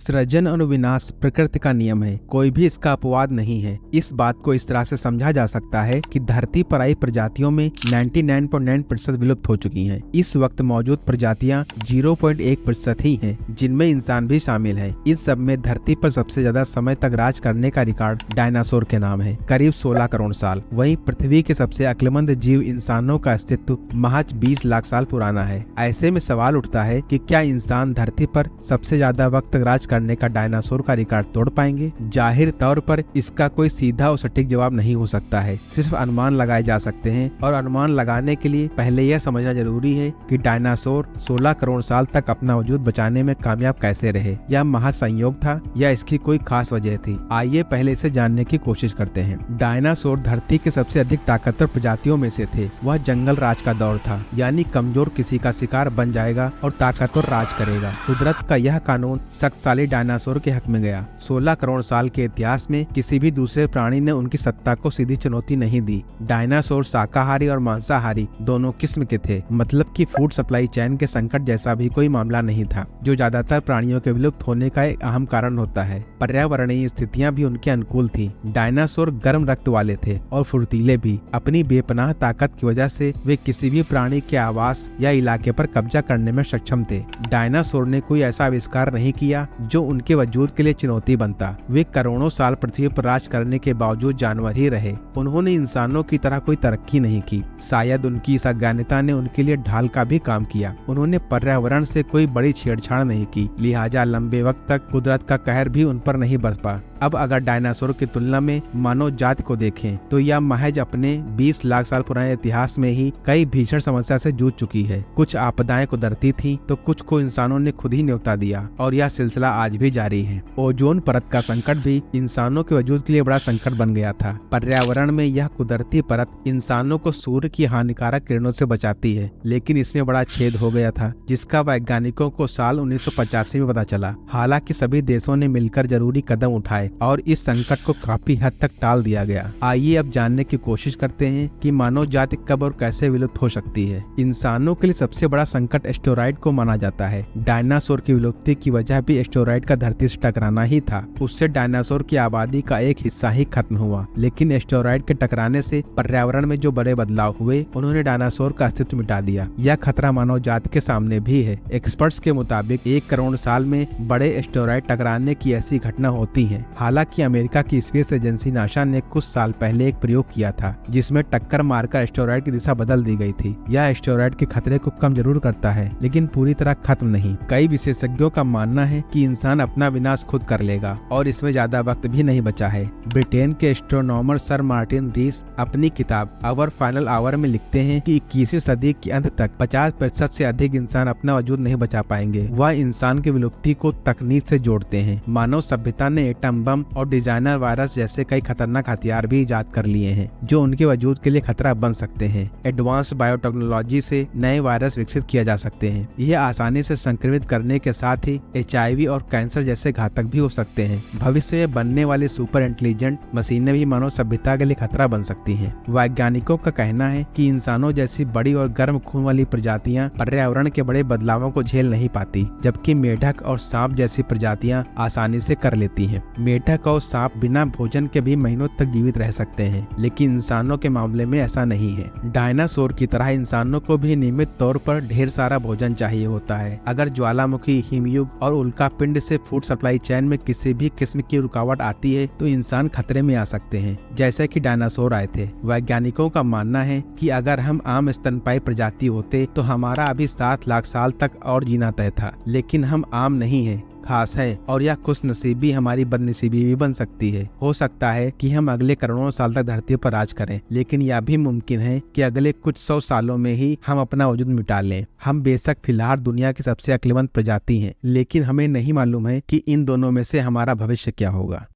सृजन और विनाश प्रकृति का नियम है, कोई भी इसका अपवाद नहीं है। इस बात को इस तरह से समझा जा सकता है कि धरती पर आई प्रजातियों में 99.9% विलुप्त हो चुकी हैं। इस वक्त मौजूद प्रजातियां 0.1% ही हैं, जिनमें इंसान भी शामिल है। इस सब में धरती पर सबसे ज्यादा समय तक राज करने का रिकॉर्ड डायनासोर के नाम है, करीब 16 करोड़ साल। वहीं पृथ्वी के सबसे अक्लमंद जीव इंसानों का अस्तित्व महज 20 लाख साल पुराना है। ऐसे में सवाल उठता है कि क्या इंसान धरती पर सबसे ज्यादा वक्त तक राज करने का डायनासोर का रिकॉर्ड तोड़ पाएंगे? जाहिर तौर पर इसका कोई सीधा और सटीक जवाब नहीं हो सकता है, सिर्फ अनुमान लगाए जा सकते हैं। और अनुमान लगाने के लिए पहले यह समझना जरूरी है कि डायनासोर 16 करोड़ साल तक अपना वजूद बचाने में कामयाब कैसे रहे। यह महज संयोग था या इसकी कोई खास वजह थी? आइए पहले इसे जानने की कोशिश करते हैं। डायनासोर धरती के सबसे अधिक ताकतवर प्रजातियों में से थे। वह जंगल राज का दौर था, यानी कमजोर किसी का शिकार बन जाएगा और ताकतवर राज करेगा। कुदरत का यह कानून शक्तिशाली डायनासोर के हक में गया। 16 करोड़ साल के इतिहास में किसी भी दूसरे प्राणी ने उनकी सत्ता को सीधी चुनौती नहीं दी। डायनासोर शाकाहारी और मांसाहारी दोनों किस्म के थे, मतलब कि फूड सप्लाई चेन के संकट जैसा भी कोई मामला नहीं था, जो ज्यादातर प्राणियों के विलुप्त होने का एक अहम कारण होता है। पर्यावरणीय स्थितियां भी उनके अनुकूल थी। डायनासोर गर्म रक्त वाले थे और फुर्तीले भी। अपनी बेपनाह ताकत की वजह से वे किसी भी प्राणी के आवास या इलाके पर कब्जा करने में सक्षम थे। डायनासोर ने कोई ऐसा आविष्कार नहीं किया जो उनके वजूद के लिए चुनौती बनता। वे करोड़ों साल पृथ्वी पर राज करने के बावजूद जानवर ही रहे। उन्होंने इंसानों की तरह कोई तरक्की नहीं की। शायद उनकी इस अज्ञानता ने उनके लिए ढाल का भी काम किया। उन्होंने पर्यावरण से कोई बड़ी छेड़छाड़ नहीं की, लिहाजा लंबे वक्त तक कुदरत का कहर भी उन पर नहीं बरस पा। अब अगर डायनासोर की तुलना में मानव जाति को देखें तो यह महज अपने 20 लाख साल पुराने इतिहास में ही कई भीषण समस्या से जूझ चुकी है। कुछ आपदाएं कुदरती थी तो कुछ को इंसानों ने खुद ही न्योता दिया, और यह सिलसिला आज भी जारी है। ओजोन परत का संकट भी इंसानों के वजूद के लिए बड़ा संकट बन गया था। पर्यावरण में यह कुदरती परत इंसानों को सूर्य की हानिकारक किरणों से बचाती है, लेकिन इसमें बड़ा छेद हो गया था, जिसका वैज्ञानिकों को साल 1985 में पता चला। हालांकि सभी देशों ने मिलकर जरूरी कदम उठाए और इस संकट को काफी हद तक टाल दिया गया। आइए अब जानने की कोशिश करते हैं कि मानव जाति कब और कैसे विलुप्त हो सकती है। इंसानों के लिए सबसे बड़ा संकट एस्टेरॉयड को माना जाता है। डायनासोर की विलुप्ति की वजह भी एस्टेरॉयड का धरती से टकराना ही था। उससे डायनासोर की आबादी का एक हिस्सा ही खत्म हुआ, लेकिन एस्टेरॉयड के टकराने से पर्यावरण में जो बड़े बदलाव हुए उन्होंने डायनासोर का अस्तित्व मिटा दिया। यह खतरा मानव जाति के सामने भी है। एक्सपर्ट्स के मुताबिक 1 करोड़ साल में बड़े एस्टेरॉयड टकराने की ऐसी घटना होती है। हालांकि अमेरिका की स्पेस एजेंसी नासा ने कुछ साल पहले एक प्रयोग किया था, जिसमें टक्कर मारकर एस्टेरॉयड की दिशा बदल दी गई थी। यह एस्टेरॉयड के खतरे को कम जरूर करता है, लेकिन पूरी तरह खत्म नहीं। कई विशेषज्ञों का मानना है कि इंसान अपना विनाश खुद कर लेगा और इसमें ज्यादा वक्त भी नहीं बचा है। ब्रिटेन के एस्ट्रोनॉमर सर मार्टिन रीस अपनी किताब आवर फाइनल आवर में लिखते हैं कि 21वीं सदी के अंत तक 50% से अधिक इंसान अपना वजूद नहीं बचा पाएंगे। वह इंसान की विलुप्ति को तकनीक से जोड़ते हैं। मानव सभ्यता ने एटम बम और डिजाइनर वायरस जैसे कई खतरनाक हथियार भी इजाद कर लिए हैं, जो उनके वजूद के लिए खतरा बन सकते हैं। एडवांस बायोटेक्नोलॉजी से नए वायरस विकसित किया जा सकते हैं। यह आसानी से संक्रमित करने के साथ ही HIV और कैंसर जैसे घातक भी हो सकते हैं। भविष्य में बनने वाली सुपर इंटेलिजेंट मशीनें भी मानव सभ्यता के लिए खतरा बन सकती हैं। वैज्ञानिकों का कहना है कि इंसानों जैसी बड़ी और गर्म खून वाली प्रजातियां पर्यावरण के बड़े बदलावों को झेल नहीं पाती, जबकि मेढक और सांप जैसी प्रजातियां आसानी से कर लेती हैं। मेढक और सांप बिना भोजन के भी महीनों तक जीवित रह सकते हैं, लेकिन इंसानों के मामले में ऐसा नहीं है। डायनासोर की तरह इंसानों को भी नियमित तौर पर ढेर सारा भोजन चाहिए होता है। अगर ज्वालामुखी, हिमयुग और उल्का पिंड से फूड सप्लाई चेन में किसी भी किस्म की रुकावट आती है तो इंसान खतरे में आ सकते हैं, जैसे कि डायनासोर आए थे। वैज्ञानिकों का मानना है कि अगर हम आम स्तनपायी प्रजाति होते तो हमारा अभी 7 लाख साल तक और जीना तय था, लेकिन हम आम नहीं है, खास है, और यह खुशनसीबी हमारी बदनसीबी भी बन सकती है। हो सकता है कि हम अगले करोड़ों साल तक धरती पर राज करें, लेकिन यह भी मुमकिन है कि अगले कुछ 100 सालों में ही हम अपना वजूद मिटा लें। हम बेशक फिलहाल दुनिया की सबसे अक्लमंद प्रजाति हैं, लेकिन हमें नहीं मालूम है कि इन दोनों में से हमारा भविष्य क्या होगा।